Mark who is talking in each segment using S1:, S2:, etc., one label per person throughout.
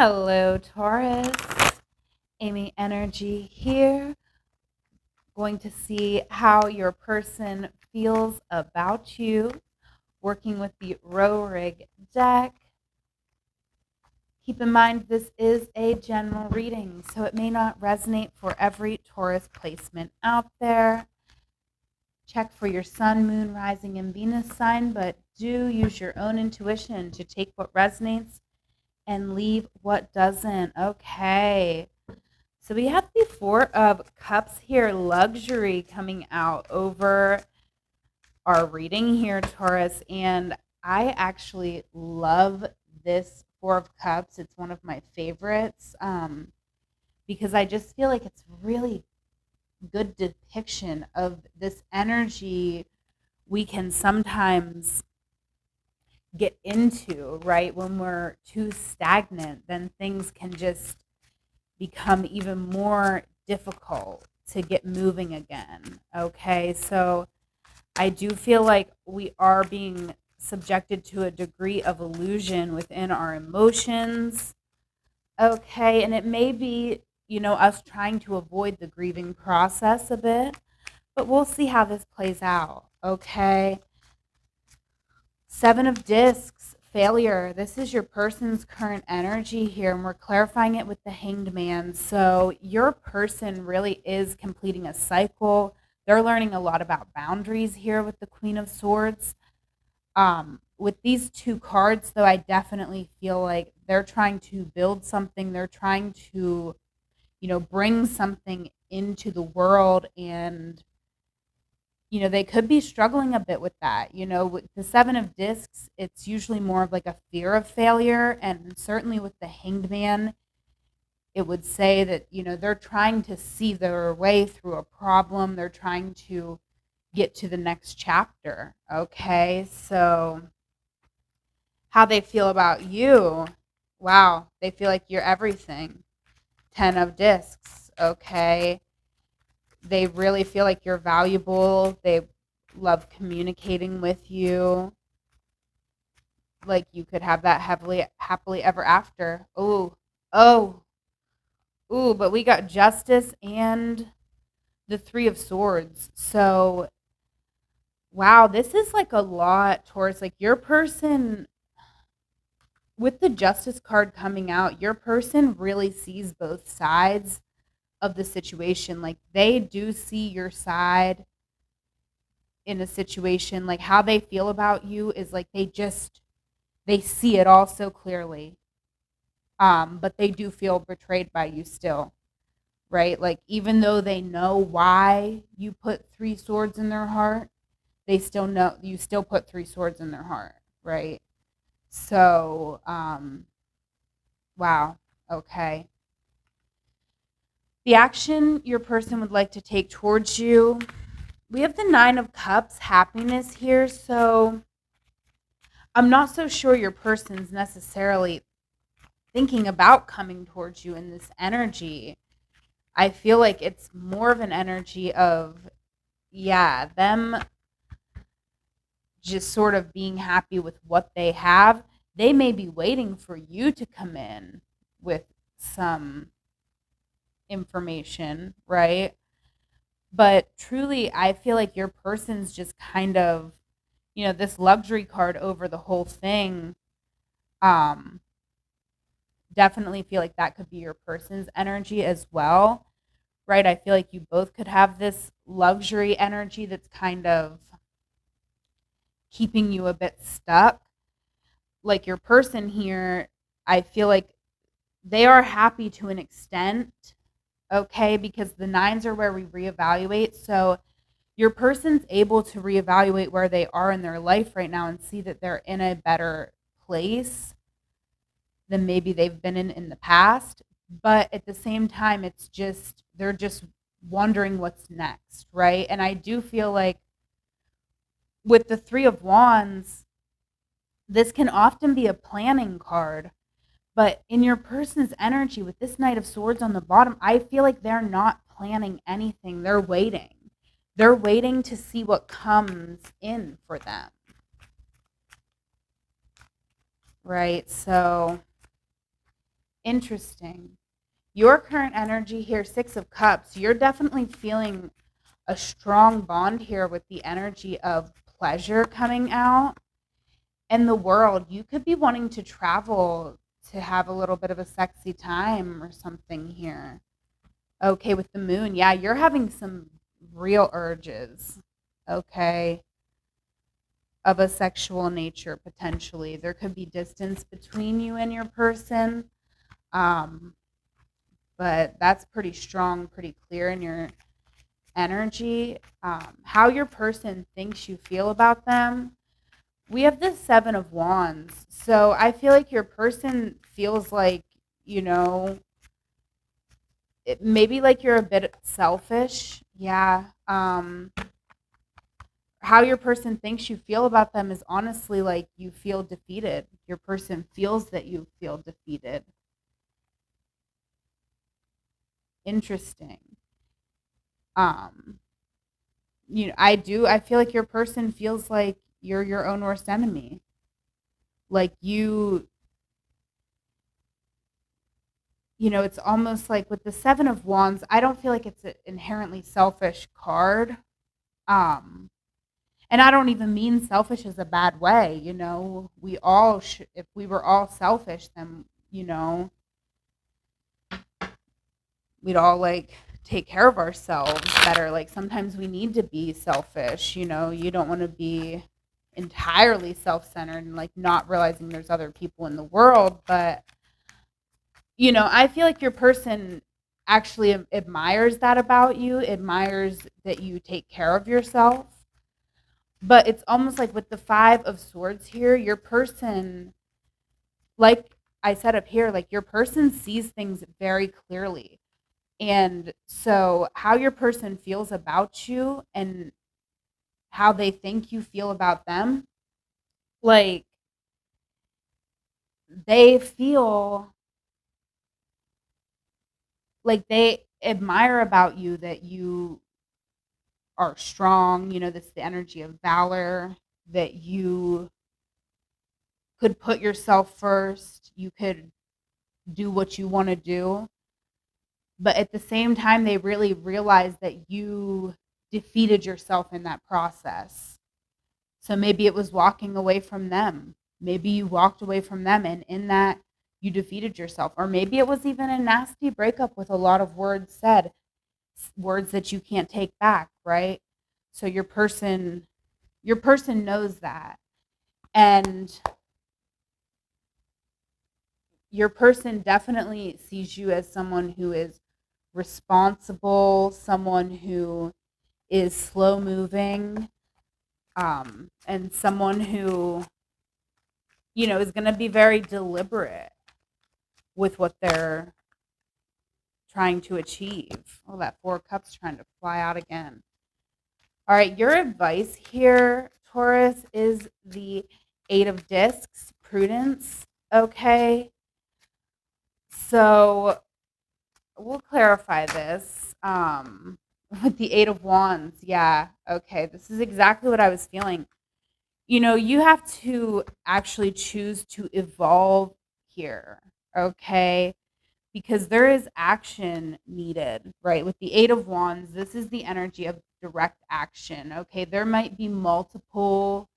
S1: Hello, Taurus. Amyenergy here. Going to see how your person feels about you. Working with the Röhrig deck. Keep in mind this is a general reading, so it may not resonate for every Taurus placement out there. Check for your sun, moon, rising, and Venus sign, but do use your own intuition to take what resonates and leave what doesn't. Okay. So we have the Four of Cups here, luxury coming out over our reading here, Taurus. And I actually love this Four of Cups. It's one of my favorites because I just feel like it's really good depiction of this energy we can sometimes get into, right? When we're too stagnant, then things can just become even more difficult to get moving again. Okay, so I do feel like we are being subjected to a degree of illusion within our emotions. Okay, and it may be, us trying to avoid the grieving process a bit, but we'll see how this plays out. Okay, Seven of Discs, failure. This is your person's current energy here, and we're clarifying it with the Hanged Man. So your person really is completing a cycle. They're learning a lot about boundaries here with the Queen of Swords. With these two cards, though, I definitely feel like they're trying to build something. They're trying to, bring something into the world, and they could be struggling a bit with that. With the Seven of Discs, it's usually more of like a fear of failure. And certainly with the Hanged Man, it would say that, they're trying to see their way through a problem. They're trying to get to the next chapter. Okay. So, how they feel about you. Wow. They feel like you're everything. 10 of Discs. Okay, they really feel like you're valuable. They love communicating with you. Like you could have that happily ever after. Oh, ooh, but we got Justice and the Three of Swords. So, wow, this is like a lot towards like your person with the Justice card coming out. Your person really sees both sides of the situation. Like they do see your side in a situation. Like how they feel about you is like they see it all so clearly. But they do feel betrayed by you still, right? Like even though they know why you put three swords in their heart, they still know you still put three swords in their heart, right? So wow. Okay, the action your person would like to take towards you. We have the Nine of Cups, happiness here. So I'm not so sure your person's necessarily thinking about coming towards you in this energy. I feel like it's more of an energy of, yeah, them just sort of being happy with what they have. They may be waiting for you to come in with some information, right? But truly, I feel like your person's just kind of, this luxury card over the whole thing. Um, Definitely feel like that could be your person's energy as well, right? I feel like you both could have this luxury energy that's kind of keeping you a bit stuck. Like your person here, I feel like they are happy to an extent, okay? Because the nines are where we reevaluate. So your person's able to reevaluate where they are in their life right now and see that they're in a better place than maybe they've been in the past. But at the same time, it's just, they're just wondering what's next, right? And I do feel like with the Three of Wands, this can often be a planning card. But in your person's energy, with this Knight of Swords on the bottom, I feel like they're not planning anything. They're waiting. They're waiting to see what comes in for them, right? So Interesting. Your current energy here, Six of Cups, you're definitely feeling a strong bond here with the energy of pleasure coming out in the world. You could be wanting to travel to have a little bit of a sexy time or something here. Okay, with the moon. Yeah, you're having some real urges. Okay, of a sexual nature potentially. There could be distance between you and your person. Um, but that's pretty strong, pretty clear in your energy. How your person thinks you feel about them. We have this Seven of Wands. So I feel like your person feels like, you know, maybe like you're a bit selfish. Yeah. How your person thinks you feel about them is honestly like you feel defeated. Your person feels that you feel defeated. Interesting. Um, I feel like your person feels like you're your own worst enemy. Like it's almost like with the Seven of Wands, I don't feel like it's an inherently selfish card. Um, and I don't even mean selfish as a bad way. We all should, if we were all selfish, then, we'd all like take care of ourselves better. Like sometimes we need to be selfish. You don't want to be entirely self-centered and like not realizing there's other people in the world. But I feel like your person actually admires that about you, admires that you take care of yourself. But it's almost like with the Five of Swords here, your person, like I said up here, like your person sees things very clearly. And so, how your person feels about you and how they think you feel about them, like they feel like they admire about you that you are strong. This is the energy of valor, that you could put yourself first, you could do what you want to do. But at the same time, they really realize that you defeated yourself in that process. So maybe it was walking away from them. Maybe you walked away from them, and in that, you defeated yourself. Or maybe it was even a nasty breakup with a lot of words said, words that you can't take back, right? So your person knows that. And your person definitely sees you as someone who is responsible, someone who is slow moving, and someone who is going to be very deliberate with what they're trying to achieve. Oh, that Four of Cups trying to fly out again. All right, your advice here, Taurus, is the Eight of Discs, prudence. Okay, so we'll clarify this. With the Eight of Wands, yeah, okay, this is exactly what I was feeling. You have to actually choose to evolve here, okay? Because there is action needed, right? With the Eight of Wands, this is the energy of direct action, okay? There might be multiple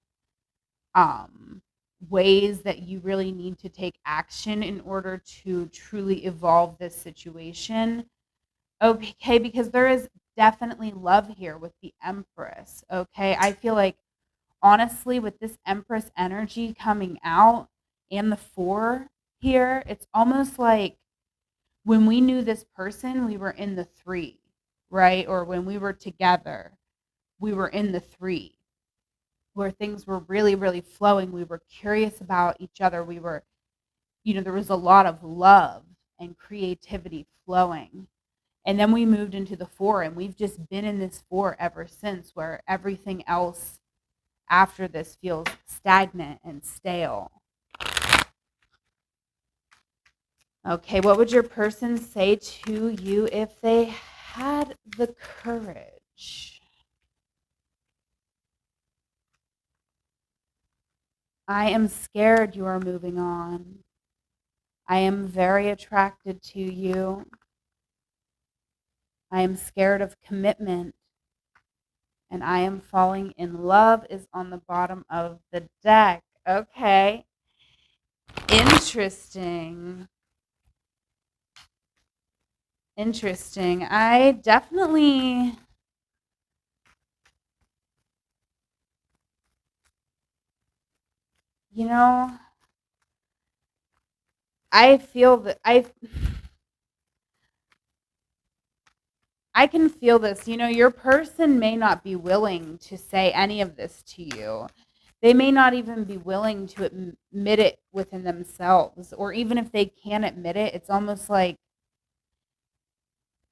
S1: um, ways that you really need to take action in order to truly evolve this situation, okay? Because there is definitely love here with the Empress, okay? I feel like honestly, with this Empress energy coming out and the Four here, it's almost like when we knew this person, we were in the three, right? Or when we were together, we were in the three, where things were really, really flowing. We were curious about each other. There was a lot of love and creativity flowing. And then we moved into the Four, and we've just been in this Four ever since, where everything else after this feels stagnant and stale. Okay, what would your person say to you if they had the courage? I am scared you are moving on. I am very attracted to you. I am scared of commitment, and I am falling in love is on the bottom of the deck. Okay. Interesting. Interesting. I definitely, you know, I feel that I can feel this. Your person may not be willing to say any of this to you. They may not even be willing to admit it within themselves. Or even if they can't admit it, it's almost like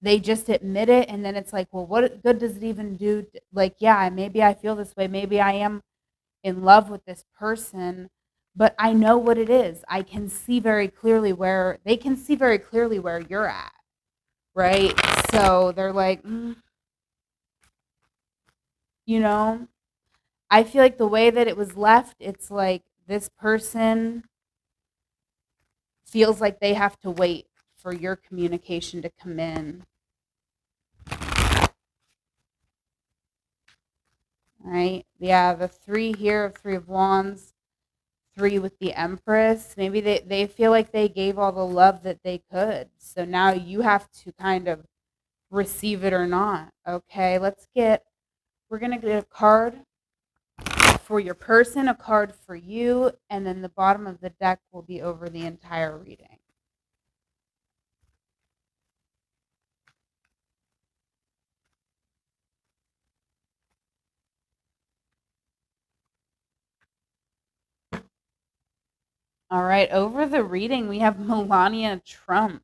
S1: they just admit it. And then it's like, well, what good does it even do? Like, yeah, maybe I feel this way. Maybe I am in love with this person, but I know what it is. I can see very clearly where they can see very clearly where you're at. Right. So they're like, you know, I feel like the way that it was left, it's like this person feels like they have to wait for your communication to come in. Right? Yeah, the three here of Three of Wands, three with the Empress. Maybe they feel like they gave all the love that they could. So now you have to kind of receive it or not. Okay, we're going to get a card for your person, a card for you, and then the bottom of the deck will be over the entire reading. All right, over the reading, we have Melania Trump.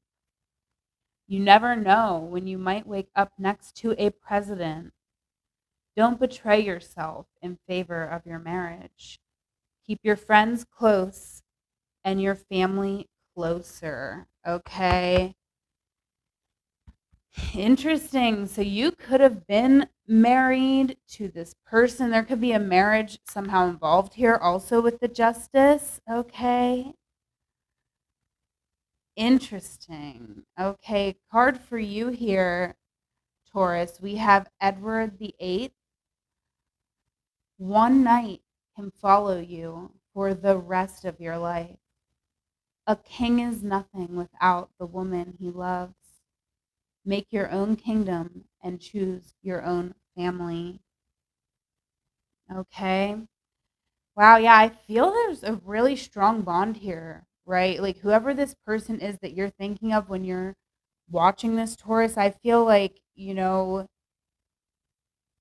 S1: You never know when you might wake up next to a president. Don't betray yourself in favor of your marriage. Keep your friends close and your family closer. Okay. Interesting. So you could have been married to this person. There could be a marriage somehow involved here, also with the justice. Okay. Interesting. Okay. Card for you here, Taurus. We have Edward the Eighth. One night can follow you for the rest of your life. A king is nothing without the woman he loves. Make your own kingdom and choose your own family. Okay. Wow. Yeah. I feel there's a really strong bond here, right? Like whoever this person is that you're thinking of when you're watching this, Taurus, I feel like,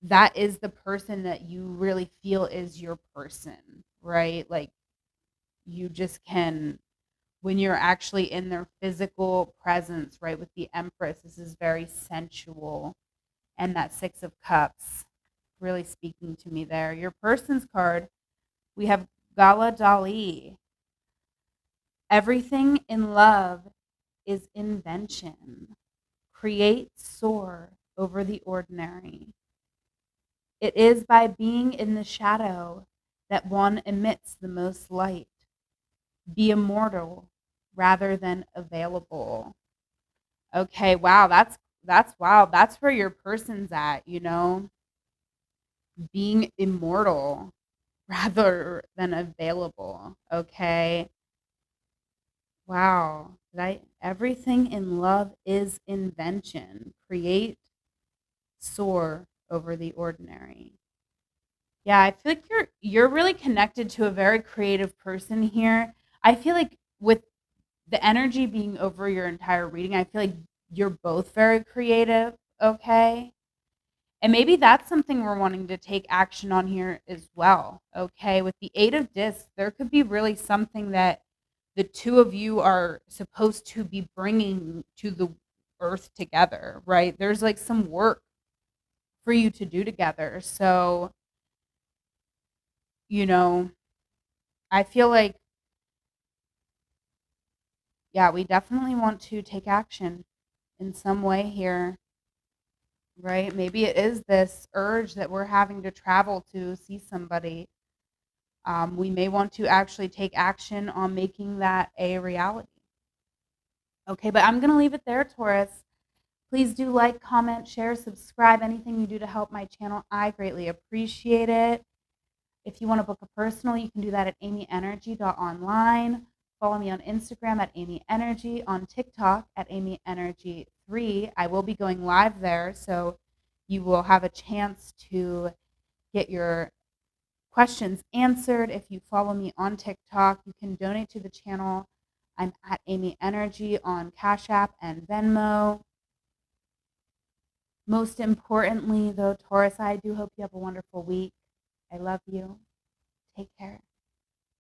S1: that is the person that you really feel is your person, right? Like you just can, when you're actually in their physical presence, right? With the Empress, this is very sensual. And that Six of Cups really speaking to me there. Your person's card, we have Gala Dali. Everything in love is invention. Create, soar over the ordinary. It is by being in the shadow that one emits the most light. Be immortal rather than available. Okay, wow, that's wow. That's where your person's at, being immortal rather than available. Okay. Wow. Everything in love is invention. Create, soar over the ordinary. Yeah, I feel like you're really connected to a very creative person here. I feel like with the energy being over your entire reading, I feel like you're both very creative, okay? And maybe that's something we're wanting to take action on here as well, okay? With the Eight of Discs, there could be really something that the two of you are supposed to be bringing to the earth together, right? There's like some work for you to do together. So, you know, I feel like, yeah, we definitely want to take action in some way here, right? Maybe it is this urge that we're having to travel to see somebody. We may want to actually take action on making that a reality. Okay, but I'm going to leave it there, Taurus. Please do like, comment, share, subscribe. Anything you do to help my channel, I greatly appreciate it. If you want to book a personal, you can do that at amyenergy.online. Follow me on Instagram at amyenergy, on TikTok at amyenergy3. I will be going live there, so you will have a chance to get your questions answered. If you follow me on TikTok, you can donate to the channel. I'm at Amy Energy on Cash App and Venmo. Most importantly, though, Taurus, I do hope you have a wonderful week. I love you. Take care.